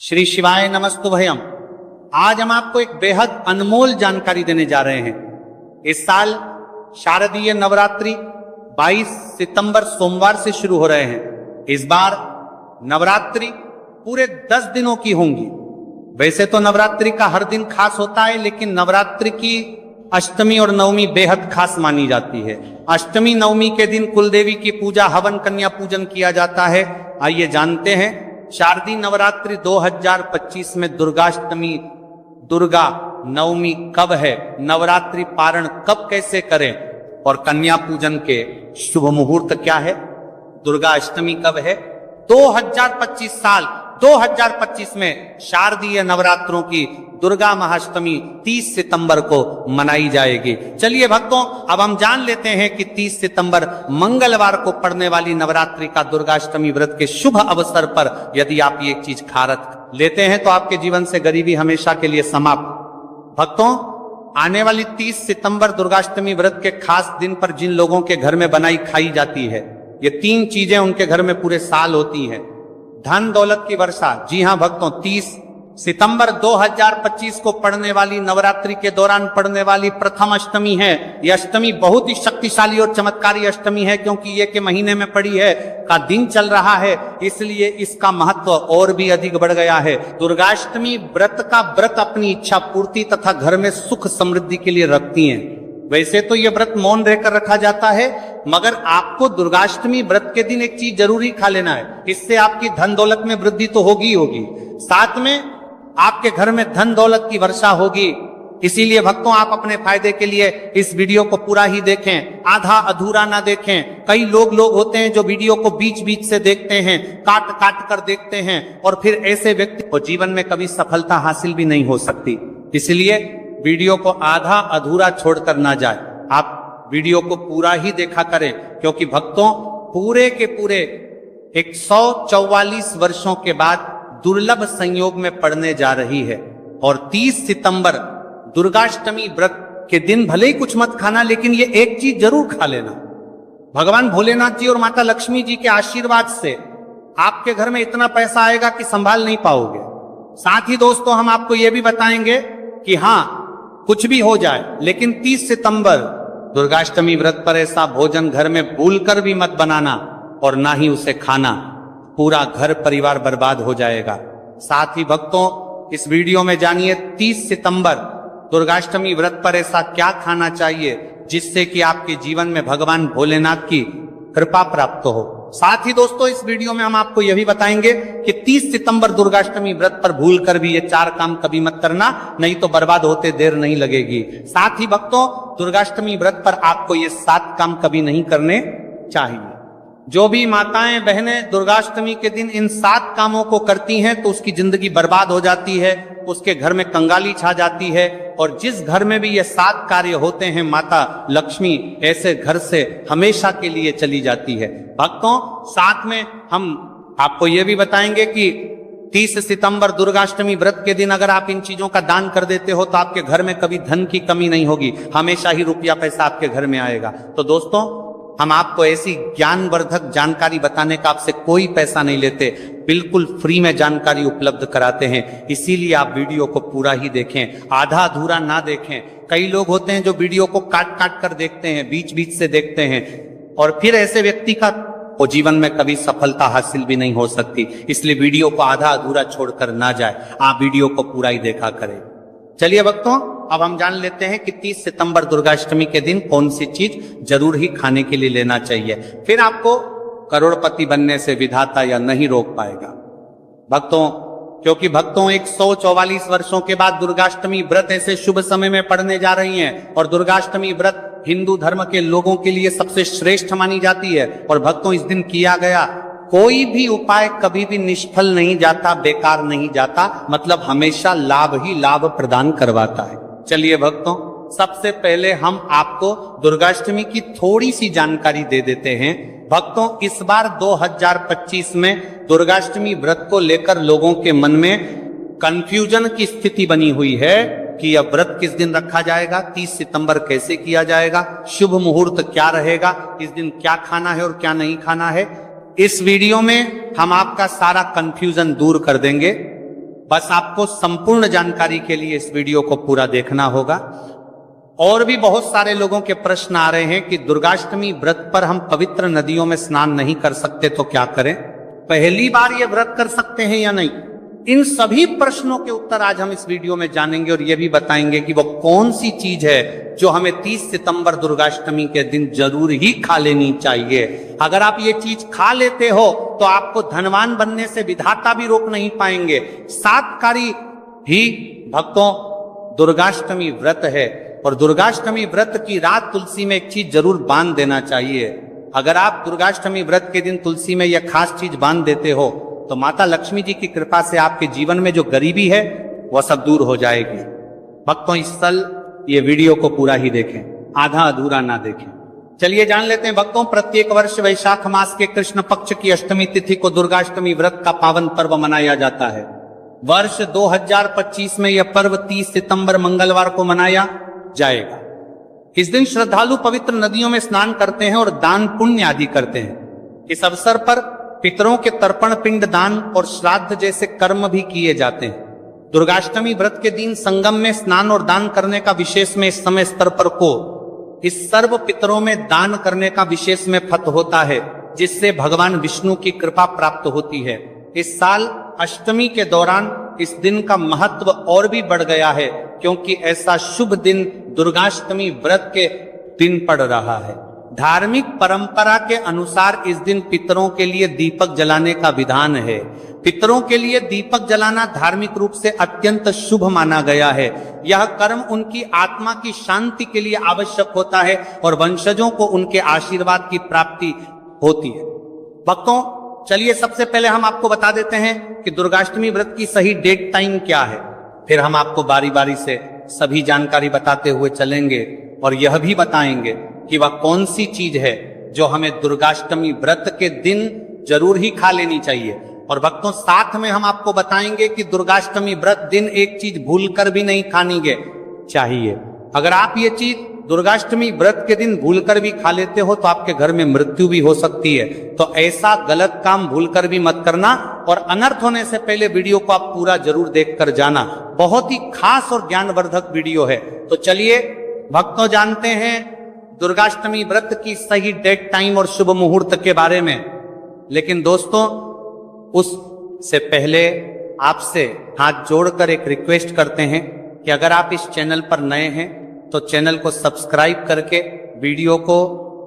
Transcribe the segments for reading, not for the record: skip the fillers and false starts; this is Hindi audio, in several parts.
श्री शिवाय नमस्तुभयम। आज हम आपको एक बेहद अनमोल जानकारी देने जा रहे हैं। इस साल शारदीय नवरात्रि 22 सितंबर सोमवार से शुरू हो रहे हैं। इस बार नवरात्रि पूरे 10 दिनों की होंगी। वैसे तो नवरात्रि का हर दिन खास होता है, लेकिन नवरात्रि की अष्टमी और नवमी बेहद खास मानी जाती है। अष्टमी नवमी के दिन कुलदेवी की पूजा, हवन, कन्या पूजन किया जाता है। आइए जानते हैं शारदीय नवरात्रि 2025 में दुर्गाष्टमी, दुर्गा नवमी कब है, नवरात्रि पारण कब कैसे करें और कन्या पूजन के शुभ मुहूर्त क्या है, दुर्गा अष्टमी कब है। 2025 में शारदीय नवरात्रों की दुर्गा महाअष्टमी 30 सितंबर को मनाई जाएगी। चलिए भक्तों, अब हम जान लेते हैं कि 30 सितंबर मंगलवार को पड़ने वाली नवरात्रि का दुर्गाष्टमी व्रत के शुभ अवसर पर यदि आप ये चीज खारत लेते हैं तो आपके जीवन से गरीबी हमेशा के लिए समाप्त। भक्तों, आने वाली 30 सितंबर दुर्गाष्टमी व्रत के खास दिन पर जिन लोगों के घर में बनाई खाई जाती है, ये 3 चीजें उनके घर में पूरे साल होती हैं। धन दौलत की वर्षा। जी हां भक्तों, 30 सितंबर 2025 को पड़ने वाली नवरात्रि के दौरान पड़ने वाली प्रथम अष्टमी है। यह अष्टमी बहुत ही शक्तिशाली और चमत्कारी अष्टमी है, क्योंकि ये के महीने में पड़ी है, का दिन चल रहा है, इसलिए इसका महत्व और भी अधिक बढ़ गया है। दुर्गाष्टमी व्रत का व्रत अपनी इच्छा पूर्ति तथा घर में सुख समृद्धि के लिए रखती हैं। वैसे तो यह व्रत मौन रहकर रखा जाता है, मगर आपको दुर्गाष्टमी व्रत के दिन एक चीज जरूरी खा लेना है। इससे आपकी धन दौलत में वृद्धि तो होगी ही होगी, साथ में आपके घर में धन दौलत की वर्षा होगी। इसीलिए भक्तों, आप अपने फायदे के लिए इस वीडियो को पूरा ही देखें, आधा अधूरा ना देखें। कई लोग होते हैं जो वीडियो को बीच बीच से देखते हैं, काट काट कर देखते हैं, और फिर ऐसे व्यक्ति को जीवन में कभी सफलता हासिल भी नहीं हो सकती। इसलिए वीडियो को आधा अधूरा छोड़कर ना जाए, आप वीडियो को पूरा ही देखा करें, क्योंकि भक्तों पूरे के पूरे 144 वर्षों के बाद दुर्लभ संयोग में पड़ने जा रही है। और 30 सितंबर दुर्गाष्टमी व्रत के दिन भले ही कुछ मत खाना, लेकिन ये एक चीज जरूर खा लेना। भगवान भोलेनाथ जी और माता लक्ष्मी जी के आशीर्वाद से आपके घर में इतना पैसा आएगा कि संभाल नहीं पाओगे। साथ ही दोस्तों, हम आपको यह भी बताएंगे कि हाँ, कुछ भी हो जाए, लेकिन 30 सितंबर दुर्गाष्टमी व्रत पर ऐसा भोजन घर में भूलकर भी मत बनाना और ना ही उसे खाना, पूरा घर परिवार बर्बाद हो जाएगा। साथ ही भक्तों, इस वीडियो में जानिए 30 सितंबर दुर्गाष्टमी व्रत पर ऐसा क्या खाना चाहिए जिससे कि आपके जीवन में भगवान भोलेनाथ की कृपा प्राप्त हो। साथ ही दोस्तों, इस वीडियो में हम आपको यह भी बताएंगे कि 30 सितंबर दुर्गाष्टमी व्रत पर भूलकर भी ये 4 काम कभी मत करना, नहीं तो बर्बाद होते देर नहीं लगेगी। साथ ही भक्तों, दुर्गाष्टमी व्रत पर आपको ये 7 काम कभी नहीं करने चाहिए। जो भी माताएं बहनें दुर्गाष्टमी के दिन इन 7 कामों को करती हैं तो उसकी जिंदगी बर्बाद हो जाती है, उसके घर में कंगाली छा जाती है, और जिस घर में भी ये 7 कार्य होते हैं, माता लक्ष्मी ऐसे घर से हमेशा के लिए चली जाती है। भक्तों, साथ में हम आपको ये भी बताएंगे कि 30 सितंबर दुर्गाष्टमी व्रत के दिन अगर आप इन चीजों का दान कर देते हो तो आपके घर में कभी धन की कमी नहीं होगी, हमेशा ही रुपया पैसा आपके घर में आएगा। तो दोस्तों, हम आपको ऐसी ज्ञानवर्धक जानकारी बताने का आपसे कोई पैसा नहीं लेते, बिल्कुल फ्री में जानकारी उपलब्ध कराते हैं। इसीलिए आप वीडियो को पूरा ही देखें, आधा अधूरा ना देखें। कई लोग होते हैं जो वीडियो को काट काट कर देखते हैं, बीच बीच से देखते हैं, और फिर ऐसे व्यक्ति का वो जीवन में कभी सफलता हासिल भी नहीं हो सकती। इसलिए वीडियो को आधा अधूरा छोड़कर ना जाए, आप वीडियो को पूरा ही देखा करें। चलिए भक्तों, अब हम जान लेते हैं कि 30 सितंबर दुर्गाष्टमी के दिन कौन सी चीज जरूर ही खाने के लिए लेना चाहिए, फिर आपको करोड़पति बनने से विधाता या नहीं रोक पाएगा। भक्तों, क्योंकि भक्तों 144 वर्षों के बाद दुर्गाष्टमी व्रत ऐसे शुभ समय में पड़ने जा रही हैं, और दुर्गाष्टमी व्रत हिंदू धर्म के लोगों के लिए सबसे श्रेष्ठ मानी जाती है। और भक्तों, इस दिन किया गया कोई भी उपाय कभी भी निष्फल नहीं जाता, बेकार नहीं जाता, मतलब हमेशा लाभ ही लाभ प्रदान करवाता है। चलिए भक्तों, सबसे पहले हम आपको दुर्गाष्टमी की थोड़ी सी जानकारी दे देते हैं। भक्तों, इस बार 2025 में दुर्गाष्टमी व्रत को लेकर लोगों के मन में कंफ्यूजन की स्थिति बनी हुई है कि यह व्रत किस दिन रखा जाएगा, 30 सितंबर कैसे किया जाएगा, शुभ मुहूर्त क्या रहेगा, इस दिन क्या खाना है और क्या नहीं खाना है। इस वीडियो में हम आपका सारा कंफ्यूजन दूर कर देंगे। बस आपको संपूर्ण जानकारी के लिए इस वीडियो को पूरा देखना होगा। और भी बहुत सारे लोगों के प्रश्न आ रहे हैं कि दुर्गाष्टमी व्रत पर हम पवित्र नदियों में स्नान नहीं कर सकते तो क्या करें, पहली बार ये व्रत कर सकते हैं या नहीं। इन सभी प्रश्नों के उत्तर आज हम इस वीडियो में जानेंगे और ये भी बताएंगे कि वो कौन सी चीज है जो हमें 30 सितंबर दुर्गाष्टमी के दिन जरूर ही खा लेनी चाहिए। अगर आप ये चीज खा लेते हो तो आपको धनवान बनने से विधाता भी रोक नहीं पाएंगे। सातकारी ही भक्तों दुर्गाष्टमी व्रत है और दुर्गाष्टमी व्रत की रात तुलसी में एक चीज जरूर बांध देना चाहिए। अगर आप दुर्गाष्टमी व्रत के दिन तुलसी में यह खास चीज बांध देते हो तो माता लक्ष्मी जी की कृपा से आपके जीवन में जो गरीबी है वह सब दूर हो जाएगी। भक्तों इस साल ये वीडियो को पूरा ही देखें, आधा अधूरा ना देखें। चलिए जान लेते हैं भक्तों, प्रत्येक वर्ष वैशाख मास के कृष्ण पक्ष की अष्टमी तिथि को दुर्गाष्टमी व्रत का पावन पर्व मनाया जाता है। वर्ष 2025 में यह पर्व 30 सितंबर मंगलवार को मनाया जाएगा। इस दिन श्रद्धालु पवित्र नदियों में स्नान करते हैं और दान पुण्य आदि करते हैं। इस अवसर पर पितरों के तर्पण, पिंड दान और श्राद्ध जैसे कर्म भी किए जाते हैं। दुर्गाष्टमी व्रत के दिन संगम में स्नान और दान करने का विशेष में इस समय स्तर पर को इस सर्व पितरों में दान करने का विशेष में फत होता है, जिससे भगवान विष्णु की कृपा प्राप्त होती है। इस साल अष्टमी के दौरान इस दिन का महत्व और भी बढ़ गया है, क्योंकि ऐसा शुभ दिन दुर्गाष्टमी व्रत के दिन पड़ रहा है। धार्मिक परंपरा के अनुसार इस दिन पितरों के लिए दीपक जलाने का विधान है। पितरों के लिए दीपक जलाना धार्मिक रूप से अत्यंत शुभ माना गया है। यह कर्म उनकी आत्मा की शांति के लिए आवश्यक होता है और वंशजों को उनके आशीर्वाद की प्राप्ति होती है। भक्तों चलिए सबसे पहले हम आपको बता देते हैं कि दुर्गाष्टमी व्रत की सही डेट टाइम क्या है, फिर हम आपको बारी बारी से सभी जानकारी बताते हुए चलेंगे और यह भी बताएंगे कि वह कौन सी चीज है जो हमें दुर्गाष्टमी व्रत के दिन जरूर ही खा लेनी चाहिए। और भक्तों साथ में हम आपको बताएंगे कि दुर्गाष्टमी व्रत दिन एक चीज भूलकर भी नहीं खानी चाहिए। अगर आप ये चीज दुर्गाष्टमी व्रत के दिन भूलकर भी खा लेते हो तो आपके घर में मृत्यु भी हो सकती है। तो ऐसा गलत काम भूलकर भी मत करना और अनर्थ होने से पहले वीडियो को आप पूरा जरूर देखकर जाना। बहुत ही खास और ज्ञानवर्धक वीडियो है। तो चलिए भक्तों जानते हैं दुर्गाष्टमी व्रत की सही डेट टाइम और शुभ मुहूर्त के बारे में। लेकिन दोस्तों उससे पहले आपसे हाथ जोड़कर एक रिक्वेस्ट करते हैं कि अगर आप इस चैनल पर नए हैं तो चैनल को सब्सक्राइब करके वीडियो को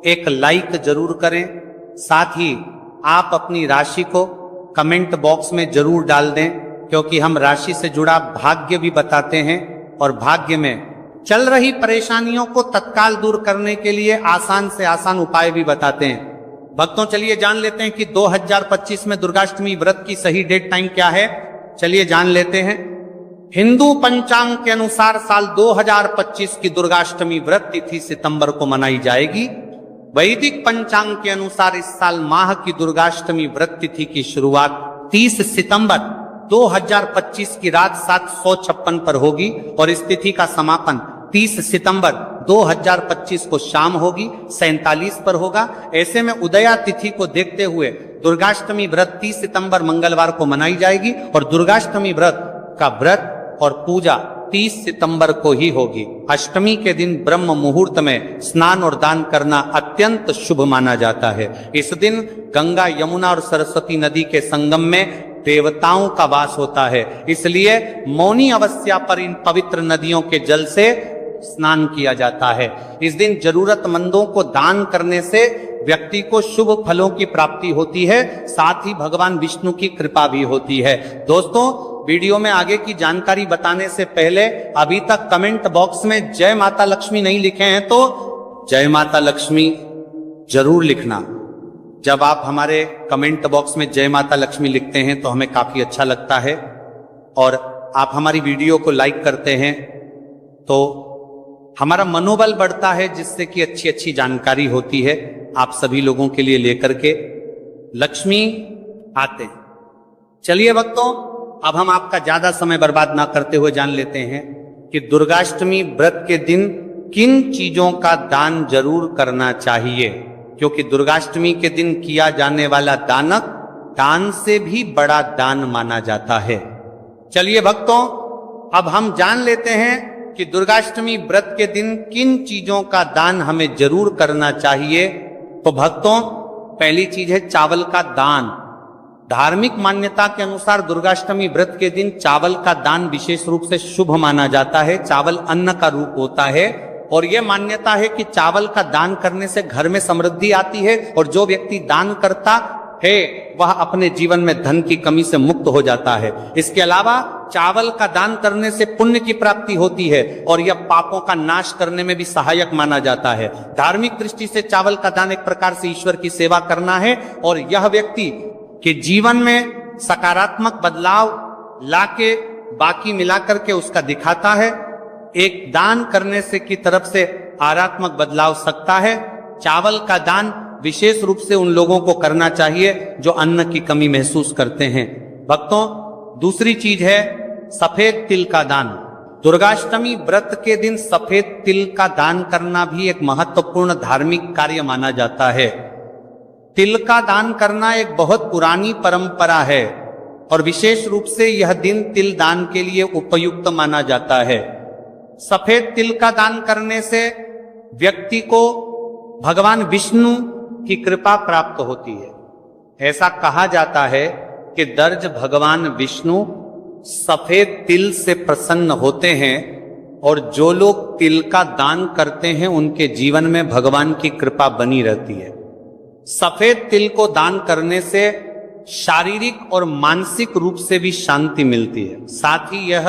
एक लाइक जरूर करें। साथ ही आप अपनी राशि को कमेंट बॉक्स में जरूर डाल दें, क्योंकि हम राशि से जुड़ा भाग्य भी बताते हैं और भाग्य में चल रही परेशानियों को तत्काल दूर करने के लिए आसान से आसान उपाय भी बताते हैं। भक्तों चलिए जान लेते हैं कि 2025 में दुर्गाष्टमी व्रत की सही डेट टाइम क्या है। चलिए जान लेते हैं। हिंदू पंचांग के अनुसार साल 2025 की दुर्गाष्टमी व्रत तिथि सितंबर को मनाई जाएगी। वैदिक पंचांग के अनुसार इस साल माह की दुर्गाष्टमी व्रत तिथि की शुरुआत 30 सितंबर 2025 की रात 756 पर होगी और इस तिथि का समापन 30 सितंबर 2025 को शाम होगी 47 पर होगा। ऐसे में उदया तिथि को देखते हुए दुर्गाष्टमी व्रत 30 सितंबर मंगलवार को मनाई जाएगी और दुर्गाष्टमी व्रत का व्रत और पूजा 30 सितंबर को ही होगी। अष्टमी के दिन ब्रह्म मुहूर्त में स्नान और दान करना अत्यंत शुभ माना जाता है। इस दिन गंगा, यमुना और सरस्वती नदी के संगम में देवताओं का वास होता है, इसलिए मौनी अमावस्या पर इन पवित्र नदियों के जल से स्नान किया जाता है। इस दिन जरूरतमंदों को दान करने से व्यक्ति को शुभ फलों की प्राप्ति होती है, साथ ही भगवान विष्णु की कृपा भी होती है। दोस्तों वीडियो में आगे की जानकारी बताने से पहले अभी तक कमेंट बॉक्स में जय माता लक्ष्मी नहीं लिखे हैं तो जय माता लक्ष्मी जरूर लिखना। जब आप हमारे कमेंट बॉक्स में जय माता लक्ष्मी लिखते हैं तो हमें काफी अच्छा लगता है और आप हमारी वीडियो को लाइक करते हैं तो हमारा मनोबल बढ़ता है, जिससे कि अच्छी अच्छी जानकारी होती है आप सभी लोगों के लिए लेकर के लक्ष्मी आते हैं। चलिए भक्तों अब हम आपका ज्यादा समय बर्बाद ना करते हुए जान लेते हैं कि दुर्गाष्टमी व्रत के दिन किन चीजों का दान जरूर करना चाहिए, क्योंकि दुर्गाष्टमी के दिन किया जाने वाला दान से भी बड़ा दान माना जाता है। चलिए भक्तों, अब हम जान लेते हैं कि दुर्गाष्टमी व्रत के दिन किन चीजों का दान हमें जरूर करना चाहिए। तो भक्तों, पहली चीज है चावल का दान। धार्मिक मान्यता के अनुसार दुर्गाष्टमी व्रत के दिन चावल का दान विशेष रूप से शुभ माना जाता है। चावल अन्न का रूप होता है और यह मान्यता है कि चावल का दान करने से घर में समृद्धि आती है और जो व्यक्ति दान करता है वह अपने जीवन में धन की कमी से मुक्त हो जाता है। इसके अलावा चावल का दान करने से पुण्य की प्राप्ति होती है और यह पापों का नाश करने में भी सहायक माना जाता है। धार्मिक दृष्टि से चावल का दान एक प्रकार से ईश्वर की सेवा करना है और यह व्यक्ति के जीवन में सकारात्मक बदलाव लाके बाकी मिलाकर के उसका दिखाता है। एक दान करने से की तरफ से आरात्मक बदलाव सकता है। चावल का दान विशेष रूप से उन लोगों को करना चाहिए जो अन्न की कमी महसूस करते हैं। भक्तों, दूसरी चीज है सफेद तिल का दान। दुर्गाष्टमी व्रत के दिन सफेद तिल का दान करना भी एक महत्वपूर्ण धार्मिक कार्य माना जाता है। तिल का दान करना एक बहुत पुरानी परंपरा है और विशेष रूप से यह दिन तिल दान के लिए उपयुक्त माना जाता है। सफेद तिल का दान करने से व्यक्ति को भगवान विष्णु की कृपा प्राप्त होती है। ऐसा कहा जाता है कि दर्ज भगवान विष्णु सफेद तिल से प्रसन्न होते हैं और जो लोग तिल का दान करते हैं उनके जीवन में भगवान की कृपा बनी रहती है। सफेद तिल को दान करने से शारीरिक और मानसिक रूप से भी शांति मिलती है। साथ ही यह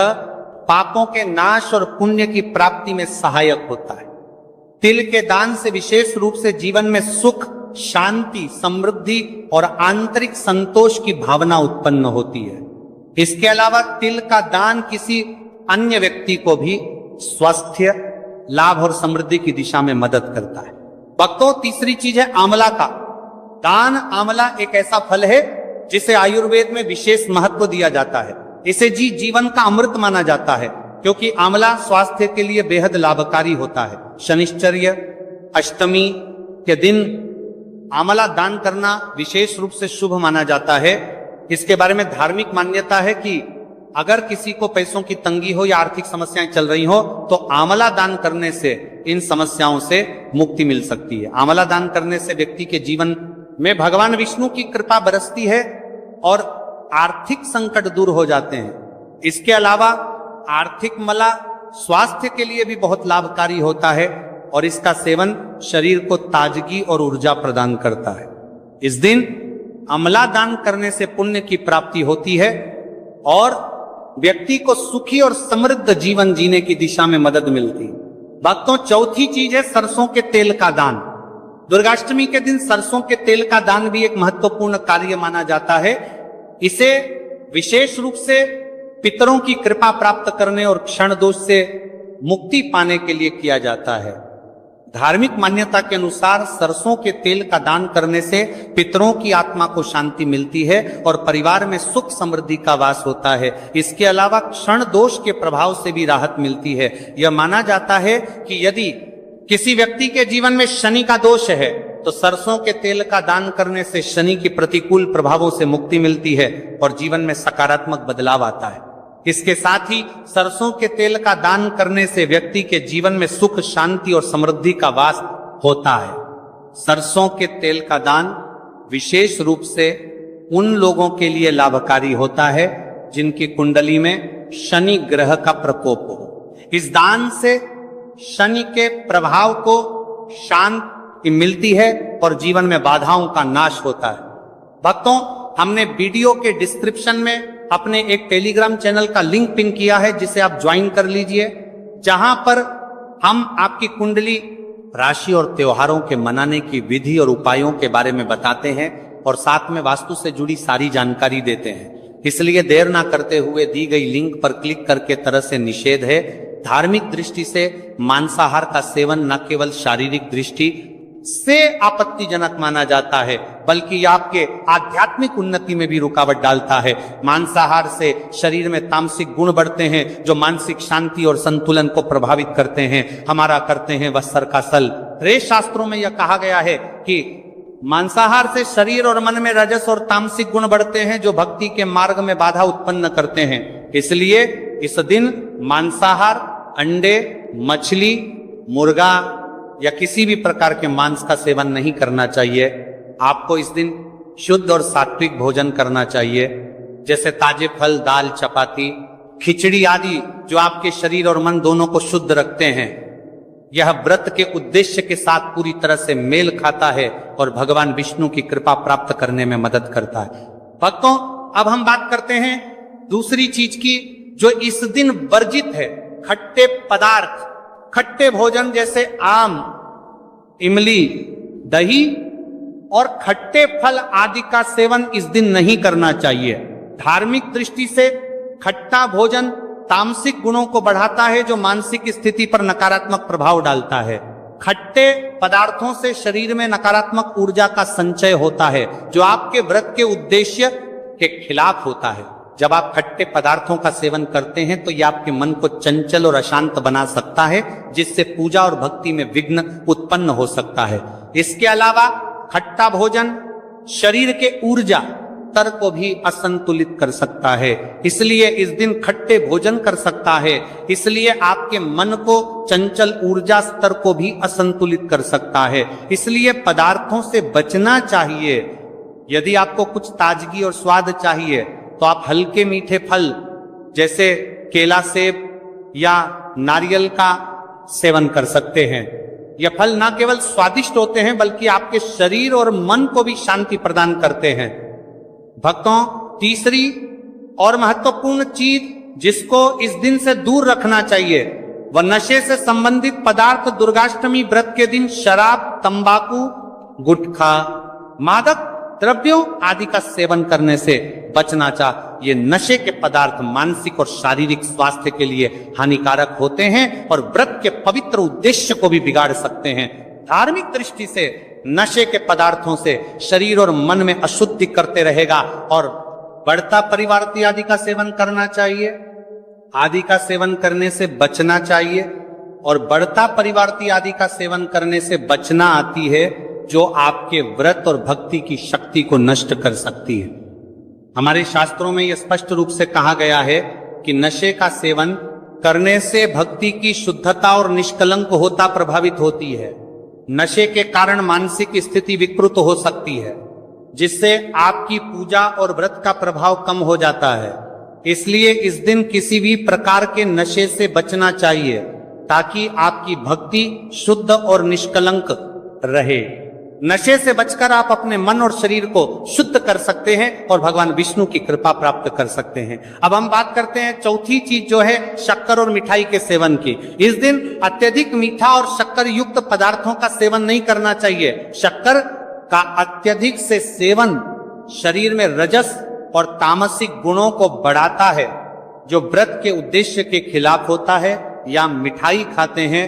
पापों के नाश और पुण्य की प्राप्ति में सहायक होता है। तिल के दान से विशेष रूप से जीवन में सुख, शांति, समृद्धि और आंतरिक संतोष की भावना उत्पन्न होती है। इसके अलावा तिल का दान किसी अन्य व्यक्ति को भी स्वास्थ्य, लाभ और समृद्धि की दिशा में मदद करता है। भक्तों, तीसरी चीज है आंवला का दान। आंवला एक ऐसा फल है जिसे आयुर्वेद में विशेष महत्व दिया जाता है। इसे जीवन का अमृत माना जाता है क्योंकि आंवला स्वास्थ्य के लिए बेहद लाभकारी होता है। शनिश्चर्य, अष्टमी के दिन आंवला दान करना विशेष रूप से शुभ माना जाता है। इसके बारे में धार्मिक मान्यता है कि अगर किसी को पैसों की तंगी हो या आर्थिक समस्याएं चल रही हो तो आंवला दान करने से इन समस्याओं से मुक्ति मिल सकती है। आंवला दान करने से व्यक्ति के जीवन में भगवान विष्णु की कृपा बरसती है और आर्थिक संकट दूर हो जाते हैं। इसके अलावा आर्थिक मला स्वास्थ्य के लिए भी बहुत लाभकारी होता है और इसका सेवन शरीर को ताजगी और ऊर्जा प्रदान करता है। इस दिन आंवला दान करने से पुण्य की प्राप्ति होती है और व्यक्ति को सुखी और समृद्ध जीवन जीने की दिशा में मदद मिलती है। भक्तों, चौथी चीज है सरसों के तेल का दान। दुर्गाष्टमी के दिन सरसों के तेल का दान भी एक महत्वपूर्ण कार्य माना जाता है। इसे विशेष रूप से पितरों की कृपा प्राप्त करने और क्षण दोष से मुक्ति पाने के लिए किया जाता है। धार्मिक मान्यता के अनुसार सरसों के तेल का दान करने से पितरों की आत्मा को शांति मिलती है और परिवार में सुख समृद्धि का वास होता है। इसके अलावा क्षण दोष के प्रभाव से भी राहत मिलती है। यह माना जाता है कि यदि किसी व्यक्ति के जीवन में शनि का दोष है तो सरसों के तेल का दान करने से शनि की प्रतिकूल प्रभावों से मुक्ति मिलती है और जीवन में सकारात्मक बदलाव आता है। इसके साथ ही सरसों के तेल का दान करने से व्यक्ति के जीवन में सुख, शांति और समृद्धि का वास होता है। सरसों के तेल का दान विशेष रूप से उन लोगों के लिए लाभकारी होता है जिनकी कुंडली में शनि ग्रह का प्रकोप हो। इस दान से शनि के प्रभाव को शांति मिलती है और जीवन में बाधाओं का नाश होता है। भक्तों, हमने वीडियो के डिस्क्रिप्शन में अपने एक टेलीग्राम चैनल का लिंक पिन किया है जिसे आप ज्वाइन कर लीजिए, जहां पर हम आपकी कुंडली, राशि और त्योहारों के मनाने की विधि और उपायों के बारे में बताते हैं और साथ में वास्तु से जुड़ी सारी जानकारी देते हैं। इसलिए देर ना करते हुए दी गई लिंक पर क्लिक करके तरह से निषेध है। धार्मिक दृष्टि से मांसाहार का सेवन न केवल शारीरिक दृष्टि से आपत्तिजनक माना जाता है बल्कि आपके आध्यात्मिक उन्नति में भी रुकावट डालता है। मांसाहार से शरीर में तामसिक गुण बढ़ते हैं जो मानसिक शांति और संतुलन को प्रभावित करते हैं। हमारा करते हैं वह सर का सल। रे शास्त्रों में यह कहा गया है कि मांसाहार से शरीर और मन में रजस और तामसिक गुण बढ़ते हैं जो भक्ति के मार्ग में बाधा उत्पन्न करते हैं। इसलिए इस दिन मांसाहार, अंडे, मछली, मुर्गा या किसी भी प्रकार के मांस का सेवन नहीं करना चाहिए। आपको इस दिन शुद्ध और सात्विक भोजन करना चाहिए, जैसे ताजे फल, दाल, चपाती, खिचड़ी आदि जो आपके शरीर और मन दोनों को शुद्ध रखते हैं। यह व्रत के उद्देश्य के साथ पूरी तरह से मेल खाता है और भगवान विष्णु की कृपा प्राप्त करने में मदद करता है। भक्तों, अब हम बात करते हैं दूसरी चीज की जो इस दिन वर्जित है। खट्टे पदार्थ, खट्टे भोजन जैसे आम, इमली, दही और खट्टे फल आदि का सेवन इस दिन नहीं करना चाहिए। धार्मिक दृष्टि से खट्टा भोजन तामसिक गुणों को बढ़ाता है जो मानसिक स्थिति पर नकारात्मक प्रभाव डालता है। खट्टे पदार्थों से शरीर में नकारात्मक ऊर्जा का संचय होता है जो आपके व्रत के उद्देश्य के खिलाफ होता है। जब आप खट्टे पदार्थों का सेवन करते हैं तो यह आपके मन को चंचल और अशांत बना सकता है, जिससे पूजा और भक्ति में विघ्न उत्पन्न हो सकता है। इसके अलावा खट्टा भोजन शरीर के ऊर्जा स्तर को भी असंतुलित कर सकता है, इसलिए इस दिन खट्टे भोजन कर सकता है, इसलिए आपके मन को चंचल ऊर्जा स्तर को भी असंतुलित कर सकता है। इसलिए पदार्थों से बचना चाहिए। यदि आपको कुछ ताजगी और स्वाद चाहिए तो आप हल्के मीठे फल जैसे केला, सेब या नारियल का सेवन कर सकते हैं। यह फल न केवल स्वादिष्ट होते हैं बल्कि आपके शरीर और मन को भी शांति प्रदान करते हैं। भक्तों, तीसरी और महत्वपूर्ण चीज जिसको इस दिन से दूर रखना चाहिए वह नशे से संबंधित पदार्थ। दुर्गाष्टमी व्रत के दिन शराब, तंबाकू, गुटखा, मादक द्रव्यों आदि का सेवन करने से बचना चाहिए। ये नशे के पदार्थ मानसिक और शारीरिक स्वास्थ्य के लिए हानिकारक होते हैं और व्रत के पवित्र उद्देश्य को भी बिगाड़ सकते हैं। धार्मिक दृष्टि से नशे के पदार्थों से शरीर और मन में अशुद्धि करते रहेगा और बढ़ता परिवारती आदि का सेवन करना चाहिए। आदि का सेवन करने से बचना चाहिए और बढ़ता परिवारती आदि का सेवन करने से बचना आती है जो आपके व्रत और भक्ति की शक्ति को नष्ट कर सकती है। हमारे शास्त्रों में यह स्पष्ट रूप से कहा गया है कि नशे का सेवन करने से भक्ति की शुद्धता और निष्कलंक होता प्रभावित होती है। नशे के कारण मानसिक स्थिति विकृत हो सकती है, जिससे आपकी पूजा और व्रत का प्रभाव कम हो जाता है। इसलिए इस दिन किसी भी प्रकार के नशे से बचना चाहिए ताकि आपकी भक्ति शुद्ध और निष्कलंक रहे। नशे से बचकर आप अपने मन और शरीर को शुद्ध कर सकते हैं और भगवान विष्णु की कृपा प्राप्त कर सकते हैं। अब हम बात करते हैं चौथी चीज जो है शक्कर और मिठाई के सेवन की। इस दिन अत्यधिक मीठा और शक्कर युक्त पदार्थों का सेवन नहीं करना चाहिए। शक्कर का अत्यधिक से सेवन शरीर में रजस और तामसिक गुणों को बढ़ाता है जो व्रत के उद्देश्य के खिलाफ होता है। या मिठाई खाते हैं